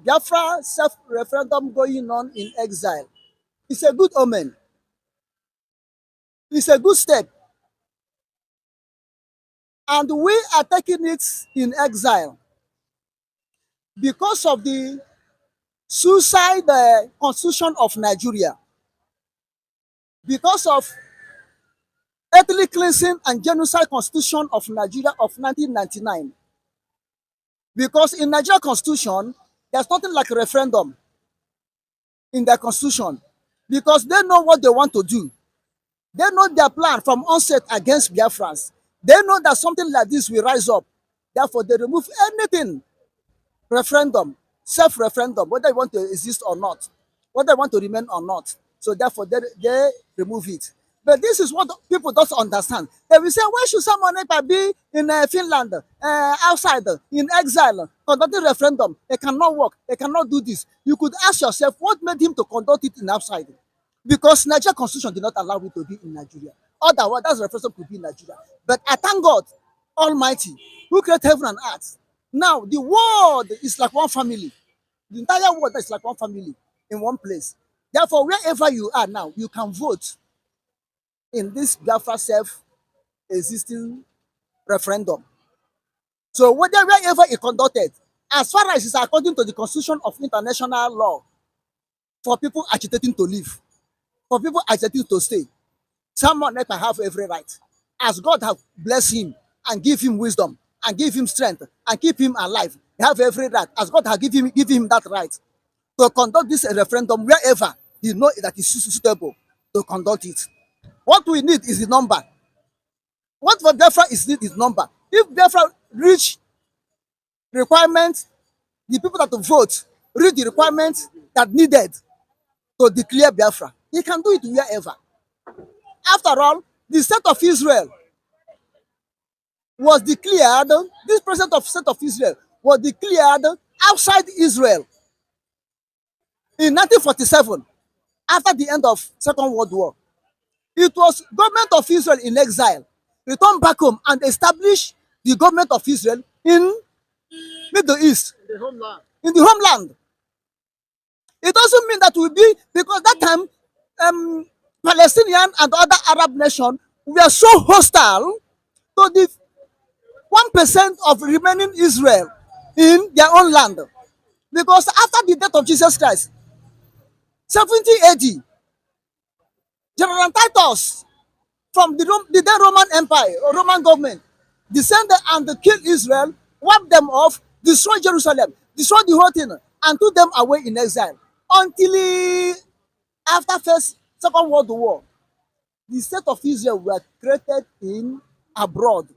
Biafra self-referendum going on in exile. It's a good omen. It's a good step. And we are taking it in exile because of the suicide constitution of Nigeria, because of ethnic cleansing and genocide constitution of Nigeria of 1999. Because in Nigeria constitution, there's nothing like a referendum in their constitution because they know what they want to do. They know their plan from onset against Biafrans. They know that something like this will rise up. Therefore, they remove anything referendum, self-referendum, whether you want to exist or not, whether you want to remain or not. So therefore, they remove it. But this is what people don't understand. They will say, why should someone be in Finland, outside, in exile, conducting referendum? It cannot work. They cannot do this. You could ask yourself, what made him to conduct it in outside? Because Nigeria constitution did not allow it to be in Nigeria. Otherwise, that referendum could be in Nigeria. But I thank God Almighty, who created heaven and earth. Now, the world is like one family. The entire world is like one family in one place. Therefore, wherever you are now, you can vote in this Biafra self-existing referendum. So wherever it conducted, as far as it's according to the constitution of international law, for people agitating to leave, for people agitating to stay, someone that can have every right. As God have blessed him and give him wisdom and give him strength and keep him alive, he have every right. As God has give him that right to conduct this referendum wherever he know that is suitable to conduct it. What we need is the number. What for Biafra is need is number. If Biafra reach requirements, the people that will vote reach the requirements that needed to declare Biafra, he can do it wherever. After all, the state of Israel was declared, this president of state of Israel was declared outside Israel in 1947 after the end of Second World War. It was government of Israel in exile returned back home and established the government of Israel in Middle East, in the homeland. It doesn't mean that will be because that time Palestinian and other Arab nations were so hostile to the 1% of remaining Israel in their own land. Because after the death of Jesus Christ, 70 AD, General Titus from the then Roman Empire or Roman government descended and killed Israel, wiped them off, destroyed Jerusalem, destroyed the whole thing, and took them away in exile. Until after Second World War, the state of Israel were created in abroad.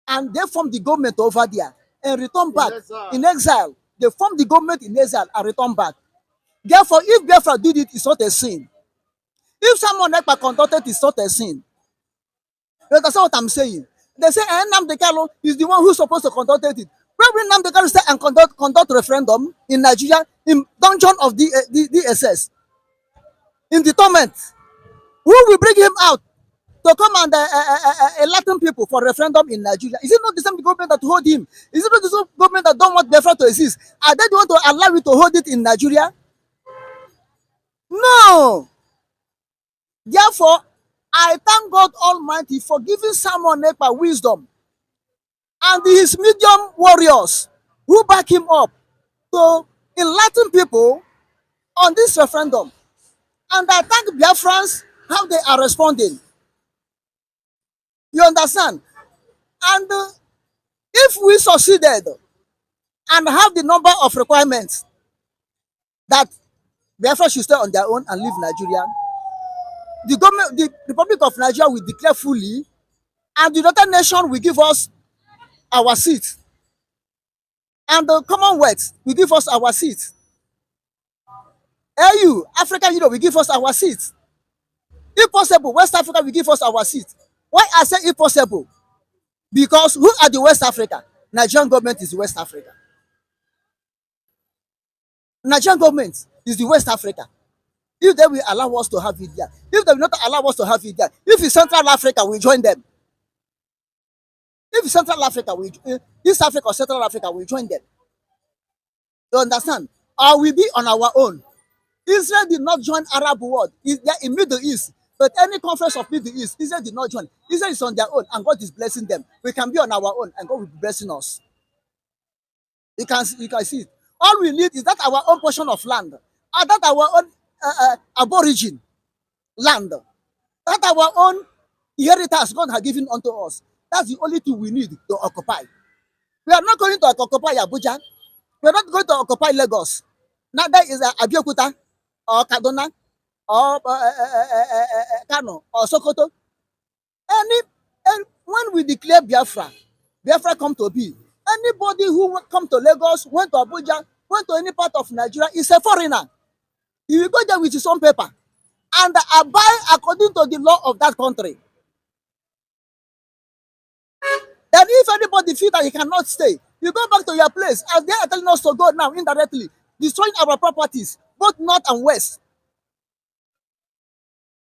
And they formed the government over there and returned back in exile. They formed the government in exile and returned back. Therefore, if Biafra did it, it's not a sin. If someone like conducted it, it's not a sin. You understand what I'm saying? They say Nnamdi Kanu is the one who's supposed to conduct it. When Nnamdi Kanu say and conduct referendum in Nigeria, in dungeon of the DSS, in the torment, who will bring him out to come and enlighten people for referendum in Nigeria? Is it not the same government that hold him? Is it not the same government that don't want Biafra to exist? Are they the one to allow you to hold it in Nigeria? No. Therefore, I thank God Almighty for giving Simon Ekpa wisdom and his medium warriors who back him up to enlighten people on this referendum. And I thank Biafrans how they are responding. You understand? And if we succeeded and have the number of requirements that Biafra should stay on their own and leave Nigeria, the government, the Republic of Nigeria will declare fully, and the United Nations will give us our seat, and the Commonwealth will give us our seat. AU, African Union will give us our seat. If possible, West Africa will give us our seat. Why I say if possible? Because who are the West Africa? Nigerian government is West Africa. Nigerian government is the West Africa. If they will allow us to have it there, if they will not allow us to have it there, if it's Central Africa, we join them. If Central Africa, East Africa or Central Africa, we join them. You understand? Or we be on our own. Israel did not join Arab world. They're in Middle East. But any conference of Middle East, Israel did not join. Israel is on their own, and God is blessing them. We can be on our own, and God will be blessing us. You can see it. All we need is that our own portion of land, and that our own aborigine land, that our own inheritance God has given unto us. That's the only thing we need to occupy. We are not going to occupy Abuja. We are not going to occupy Lagos. Neither is Abeokuta or Kaduna or Kano or Sokoto. And when we declare Biafra, Biafra come to be. Anybody who come to Lagos, went to Abuja, went to any part of Nigeria is a foreigner. He will go there with his own paper and abide according to the law of that country. Then if anybody feel that he cannot stay, you go back to your place as they are telling us to go now indirectly, destroying our properties, both north and west.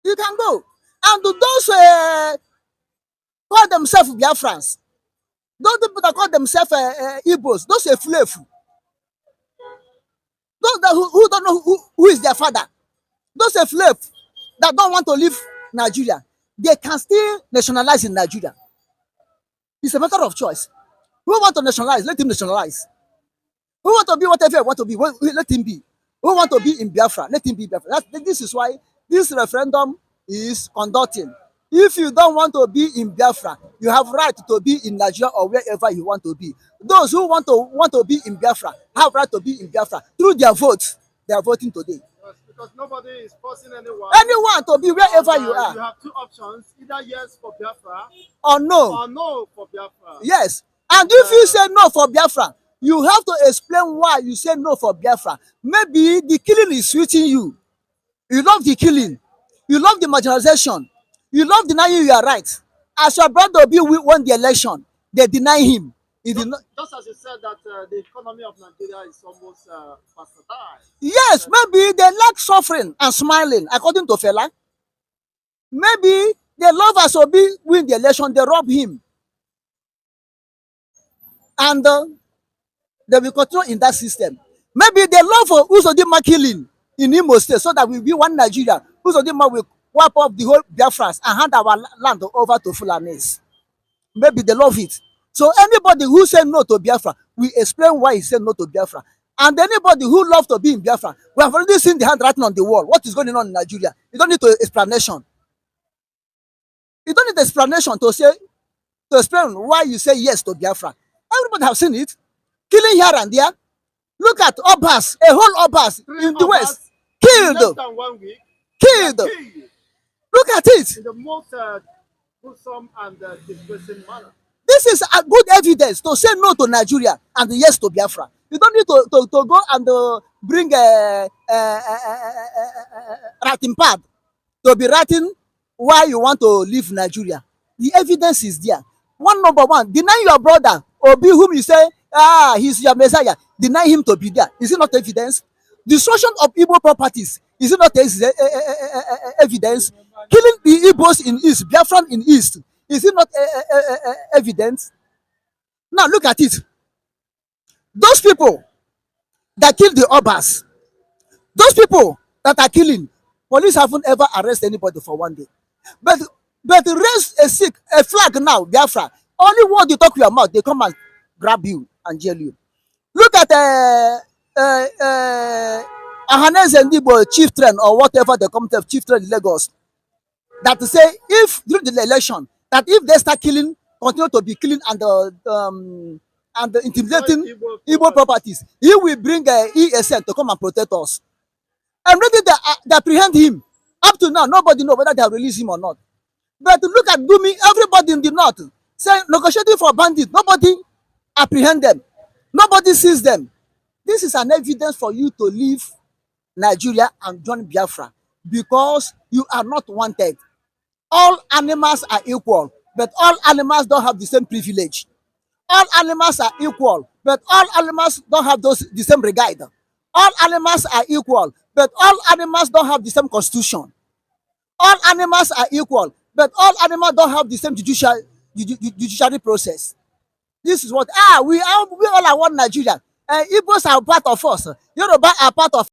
You can go. And those call themselves Biafrans, those people that call themselves Igbos, those are Flefu, those that who don't know who is their father, those are Flef that don't want to leave Nigeria, they can still nationalize in Nigeria. It's a matter of choice. Who want to nationalize? Let him nationalize. Who want to be whatever he want to be? Let him be. Who want to be in Biafra? Let him be Biafra. This is why this referendum is conducting. If you don't want to be in Biafra, you have right to be in Nigeria or wherever you want to be. Those who want to be in Biafra have right to be in Biafra through their votes. They are voting today. Yes, because nobody is forcing Anyone to be wherever you are. You have two options: either yes for Biafra or no. Or no for Biafra. Yes. And if you say no for Biafra, you have to explain why you say no for Biafra. Maybe the killing is suiting you. You love the killing. You love the marginalization. You love denying your rights. As your brother Obi won the election, they deny him. He did not. Just as you said that the economy of Nigeria is almost bastardized. Yes, maybe they like suffering and smiling, according to Fela. Maybe they love as Obi win the election, they rob him. And they will continue in that system. Maybe they love for Uzodinma killing in Imo State so that we be one Nigeria. Uzodinma will wipe off the whole Biafrans and hand our land over to Fulanis. Maybe they love it. So anybody who say no to Biafra, we explain why he said no to Biafra. And anybody who love to be in Biafra, we have already seen the handwriting on the wall. What is going on in Nigeria? You don't need to explanation. You don't need explanation to explain why you say yes to Biafra. Everybody have seen it. Killing here and there. Look at Obas, a whole Obas in the West. Killed. In less than 1 week. Killed. Look at it. In the most gruesome and distressing manner. This is a good evidence to say no to Nigeria and yes to Biafra. You don't need to go and bring a writing pad to be writing why you want to leave Nigeria. The evidence is there. Number one, deny your brother Obi, whom you say, he's your Messiah. Deny him to be there. Is it not evidence? Destruction of Igbo properties. Is it not evidence? Killing the Igbos in East, Biafran in East. Is it not evidence? Now look at it. Those people that kill the Obas, those people that are killing, police haven't ever arrested anybody for 1 day. But raise a flag now, Biafra. Only word you talk your mouth, they come and grab you and jail you. Look at Ahanes and Igbo chieftain or whatever they come to chieftain in Lagos. That say if during the election, that if they start killing, continue to be killing and intimidating Igbo properties, he will bring ESN to come and protect us. And ready they apprehend him. Up to now, nobody knows whether they have released him or not. But look at Gumi, everybody in the north say negotiating for bandits. Nobody apprehend them. Nobody sees them. This is an evidence for you to leave Nigeria and join Biafra because you are not wanted. All animals are equal, but all animals don't have the same privilege. All animals are equal, but all animals don't have the same regard. All animals are equal, but all animals don't have the same constitution. All animals are equal, but all animals don't have the same judiciary process. This is what we all are one Nigeria. Igbos are part of us. Yoruba are part of